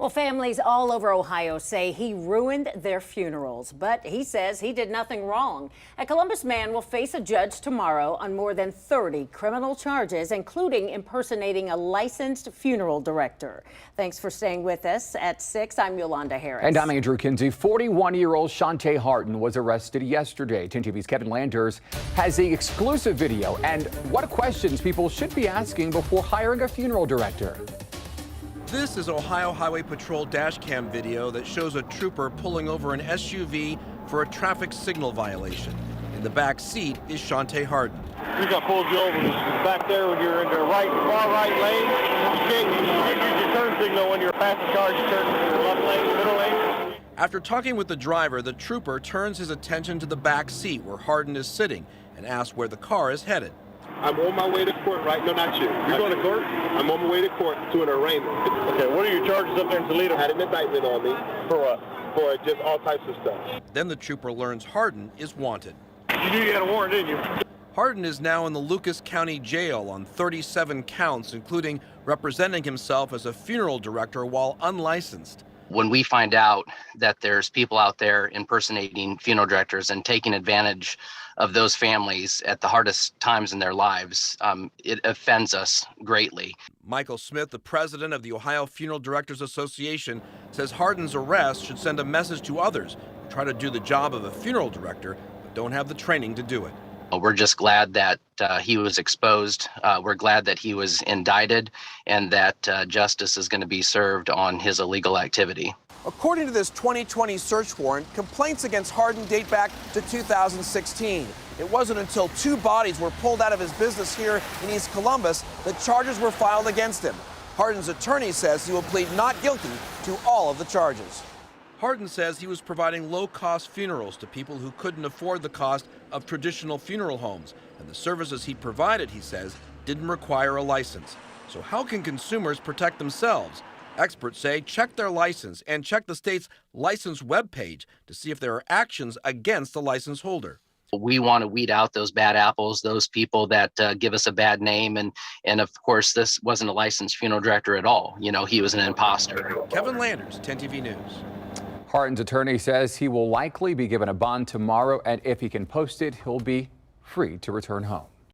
Well, families all over Ohio say he ruined their funerals, but he says he did nothing wrong. A Columbus man will face a judge tomorrow on more than 30 criminal charges, including impersonating a licensed funeral director. Thanks for staying with us. At 6, I'm Yolanda Harris. And I'm Andrew Kinsey. 41-year-old Shawnte Hardin was arrested yesterday. 10 TV's Kevin Landers has the exclusive video and what questions people should be asking before hiring a funeral director. This is Ohio Highway Patrol dash cam video that shows a trooper pulling over an SUV for a traffic signal violation. In the back seat is Shawnte Hardin. We got pulled you over back there when you're in the far right lane. You use your turn signal when you're passing cars. You turn to the left lane, middle lane. After talking with the driver, the trooper turns his attention to the back seat where Hardin is sitting and asks where the car is headed. I'm on my way to court, right? No, not you. You're going to court? I'm on my way to court to an arraignment. Okay, what are your charges up there in Toledo? I had an indictment on me. For what? For just all types of stuff. Then the trooper learns Hardin is wanted. You knew you had a warrant, didn't you? Hardin is now in the Lucas County Jail on 37 counts, including representing himself as a funeral director while unlicensed. When we find out that there's people out there impersonating funeral directors and taking advantage of those families at the hardest times in their lives, it offends us greatly. Michael Smith, the president of the Ohio Funeral Directors Association, says Hardin's arrest should send a message to others who try to do the job of a funeral director but don't have the training to do it. We're just glad that he was exposed. We're glad that he was indicted and that justice is going to be served on his illegal activity. According to this 2020 search warrant, complaints against Hardin date back to 2016. It wasn't until 2 bodies were pulled out of his business here in East Columbus that charges were filed against him. Hardin's attorney says he will plead not guilty to all of the charges. Hardin says he was providing low-cost funerals to people who couldn't afford the cost of traditional funeral homes, and the services he provided, he says, didn't require a license. So how can consumers protect themselves? Experts say check their license and check the state's license webpage to see if there are actions against the license holder. We want to weed out those bad apples, those people that give us a bad name. And of course, this wasn't a licensed funeral director at all. You know, he was an imposter. Kevin Landers, 10 TV News. Hardin's attorney says he will likely be given a bond tomorrow, and if he can post it, he'll be free to return home.